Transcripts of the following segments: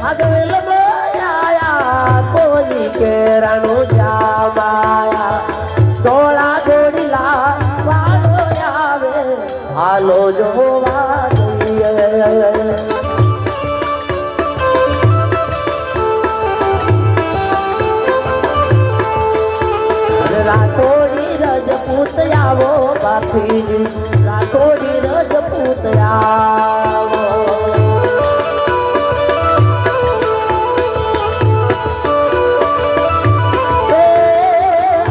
આગવેલ બોલાયા કોની કેરાનો જામાયા ધોળા ઘોડીલા વાળો આવે હાલો જોવા જઈએ રાઠોડી રજપૂત આવો બાપીજી રાઠોડી રજપૂત આવો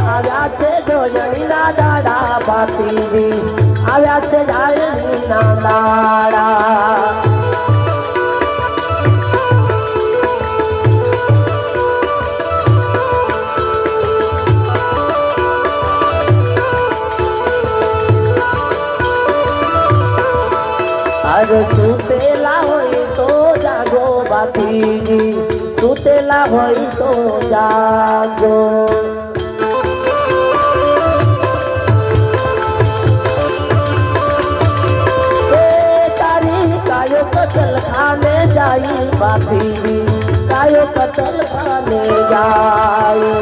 આવ્યા છે જોજણીના દાડા બાપીજી આવ્યા છે જાળીના દાડા સુતેલા હોય તો જાગો બાપીજી સુતેલા હોય તો જાગો તારી કાયો કતલ ખાને જાય બાપીજી કાયો કતલ ખાને જાય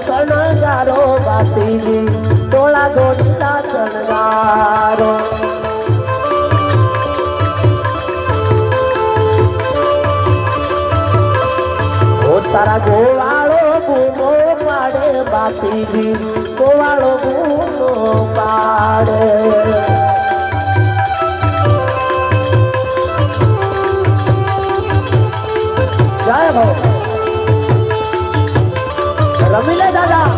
શણગારો બાપીજી ટોળા ગોડીલા શણગારો તારા ગોવાળો બૂમો પાડે બાપીજી ગોવાળો બૂમો પાડે જય હો રમી લે દાદા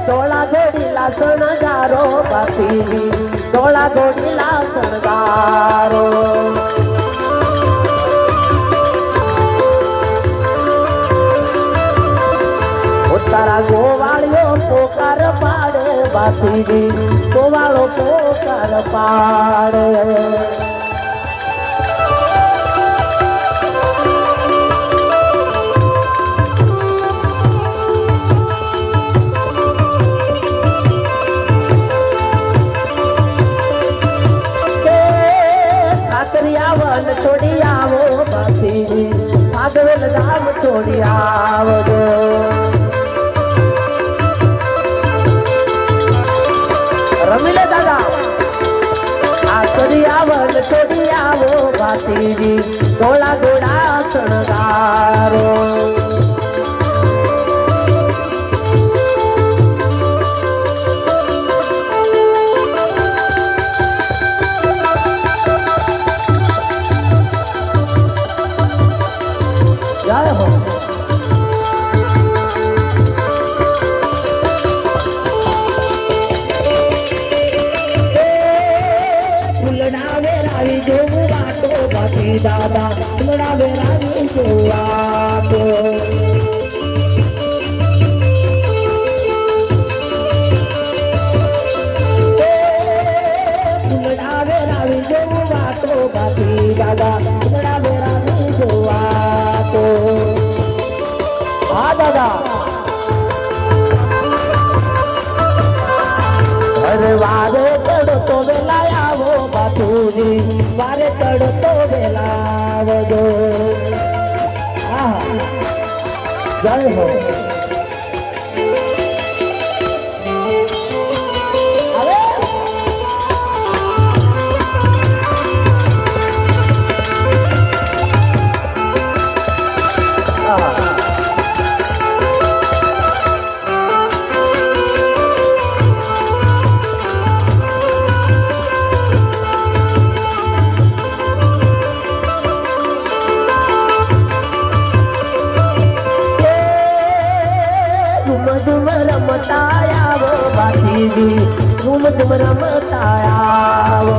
ધોળા ઘોડીલા શણગારો બાપીજી ધોળા ઘોડીલા શણગારો તારા ગોવાળીઓ પોકાર પાડે બાપીજી ગોવાળો પોકાર પાડે છોડી આવો બાપીજી આગવેલ ધામ છોડી આવજો રમી લે દાદા આસરી આવન છોડી આવો બાપીજી ધોળા ઘોડા શણગારો દાદા ફૂલડા વેરાવી જોવા તો ફૂલડા વેરાવી જોવા તો બાકી દાદા ફૂલડા વેરાવી જોવા તો હા દાદા અરે વારે ચડતો વેલા આવો બાપુજી વારે ચડતો વેલાવજો જય હો झूम झूम रमता आओ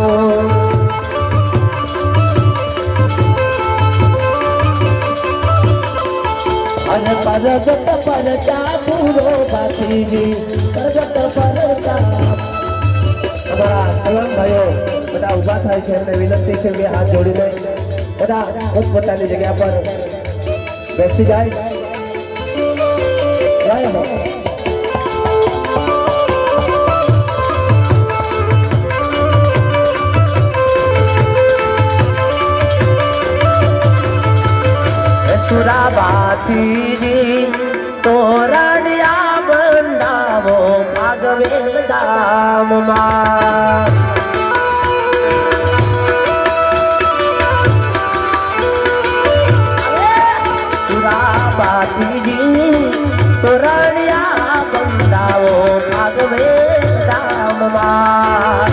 अरे परगट परचा पूरो बातीजी परगट परचा અમારા સલામ ભાઈઓ બધા ઊભા થાય છે અને વિનંતી છે કે હાથ જોડીને બધા પોતપોતાની જગ્યા પર બેસી જાય। ભાતીજી તોરણિયા બંધાવો ભાગવેલ ધામમાં ભાતીજી તોરણિયા બંધાવો ભાગવેલ ધામમાં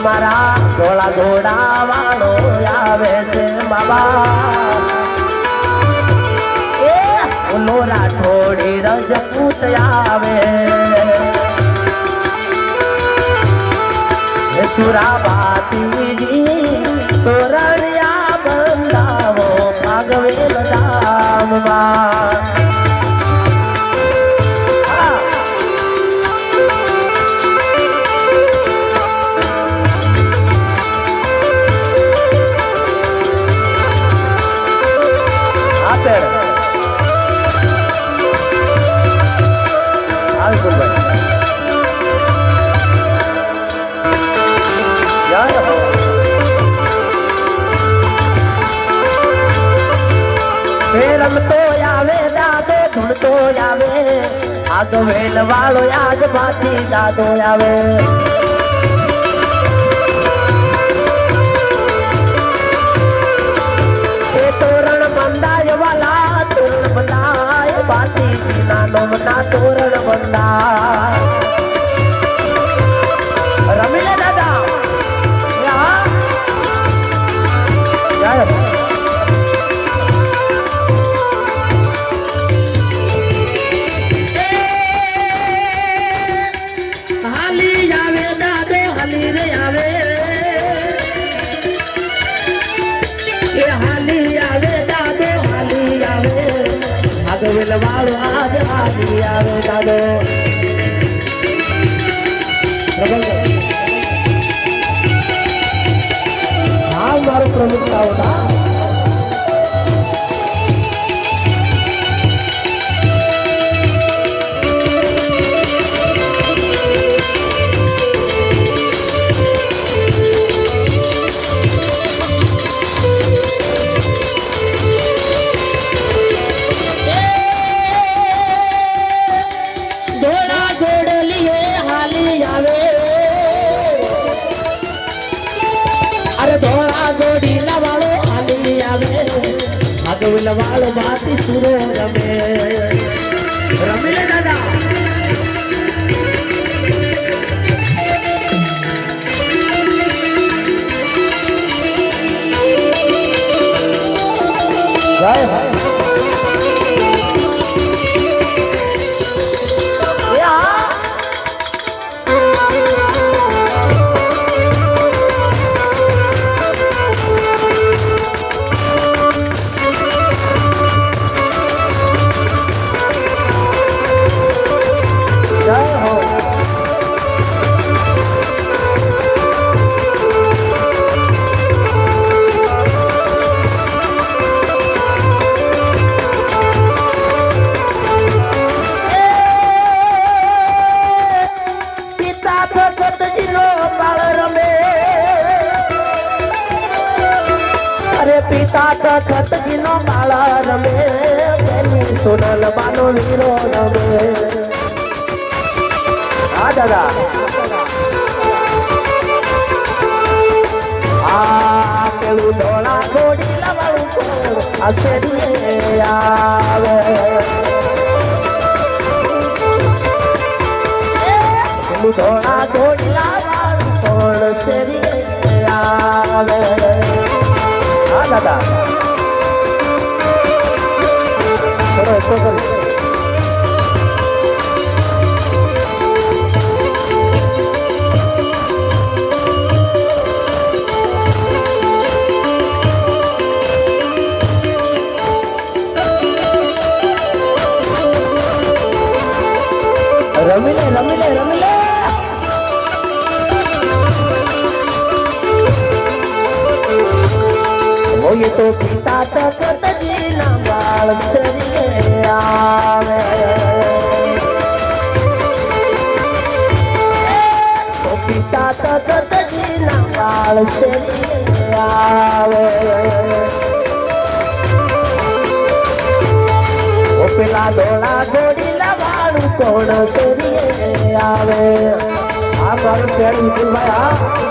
મારા ઘોડા ઘોડા વાળો આવે છે બાબા એ લોરા થોડી રજપૂત આવે સુરાબાતીજી તોરણિયા બંધાવો ભાગવેલ ધામમાં રમતો આવે દાદો ધૂણતો આવે આગવેલ વાળો યાદ માંથી દાદો આવે એ તોરણ બંધાય વાલા તોરણ બંધાય બાતી નાનો મના તોરણ બંધાય રમી લે દાદા આગવેલ વાળો આજ હાલી આવે દાદો હા મારું પ્રમુખ સાવતા ધોળા જોડીલા વાળો હાલી આવે આગવેલ વાળો બાતી સુરો રમે રમી લે દાદા પિતા તખતજી નો બાળા રમે બેની સોનલ બાનો વીરો રમે હા દાદા આ પેલું ધોળા ઘોડી લવાળું કોણ આ શેરીએ આવે પેલું ધોળા ઘોડી લવાળું કોણ શેરીએ આવે દાદા રમી લે રમી લે રમી લે ये तो पिता तखत जी ना बाल शरीर आवे तो पिता तखत जी ना બાળ શેરી આવે ઓ પેલા દોડા દોડી લાવાળું કોણ શેરી આવે આ મારું શેર વિપુલભાઈ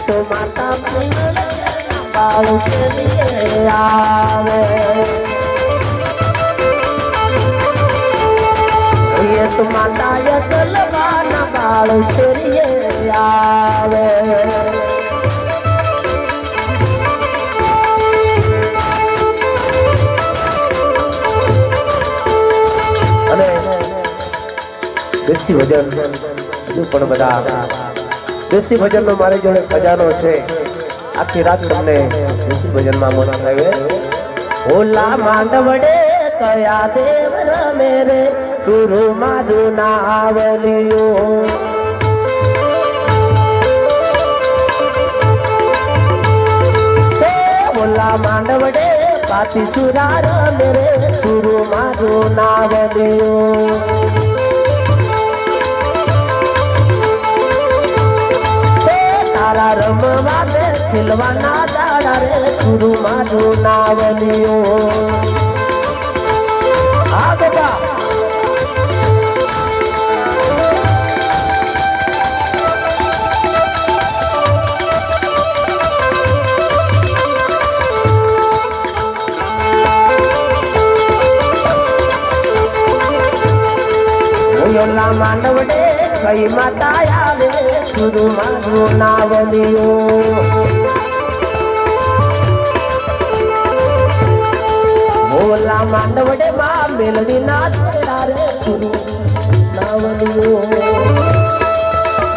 तो माता बाल शरीर आवे ये तो माता यलवाना बाल शरीर आवे અને દેશી ભજન હજુ પણ બધા દેશી ભજનનો મારી જોડે ખજાનો છે આખી રાત તમને દેશી ભજનમાં મન થાય ઓલા માંડવડે કયા દેવ રમે રે સુરુ મારું નાવલિયો ઓલા માંડવડે પાતી સુરા રમે રે સુરુ મારું નાવલિયો તારા રમવા દે ખીલવાના દાડા રે ગુરુ મારું નાવલિયો આ બેટા ઓલા માંડવડે કઈ માતા આવે ગુરુ મારું નાવલિયો ઓલા માંડવડે માં મેલવી ના તેરા રે ગુરુ નાવલિયો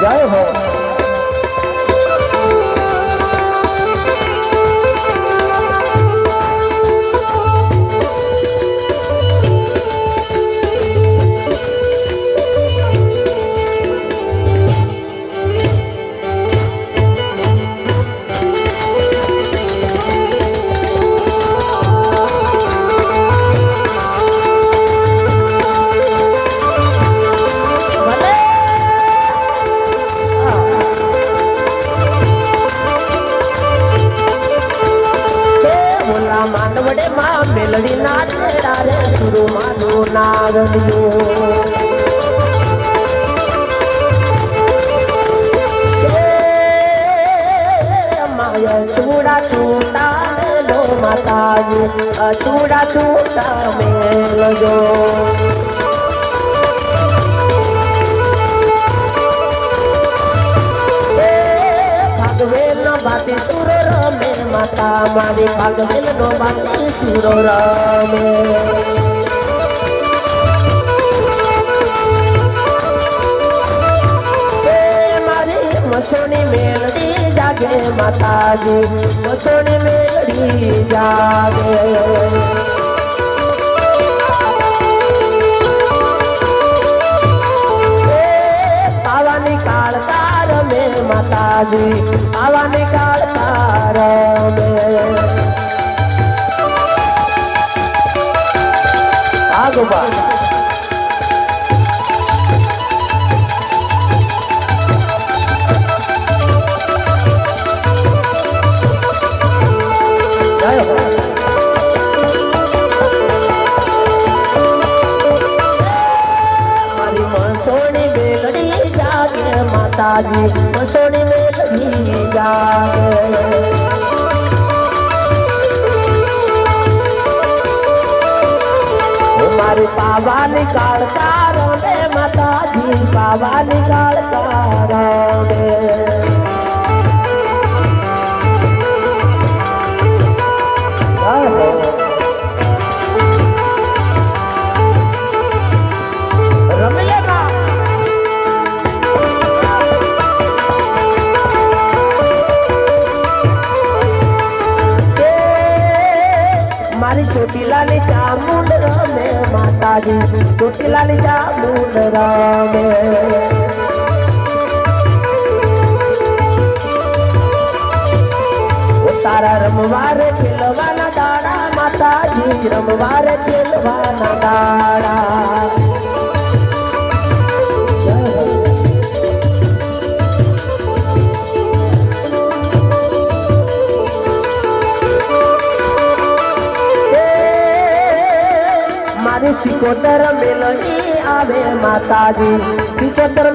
જય હો માંડવડે માં મેલડી ના તેરા રે ગુરુ મારું નાવલિયો માયા ચૂડા ચૂટા મેલો માતાજી ચૂડા ચૂટા મેલજો ભાગવેલ નો બાતી સુર રમે માતા મારી ભાગવેલ નો બાતી સુર રમે મારી મસોની મેલડી જાગે માતાજી મસોની મેલડી જાગે પાવાની કાળતા રમે માતાજી પાવાની કાળતા રમે આગોબા માતાજી મસોની મેલડી જાગે મારી પાવાની કાળતા રમે માતાજી પાવાની કાળતા રમે મારી ચોટીલાની ચામુંડ રમે માતા માતાજી ચોટીલાલ જામુન રામે તારા રમવારે ખેલવાના દાડા માતાજી રમવારે ખેલવાના દાડા મારી સિકોતર મેલડી આવે માતાજી સિકોતર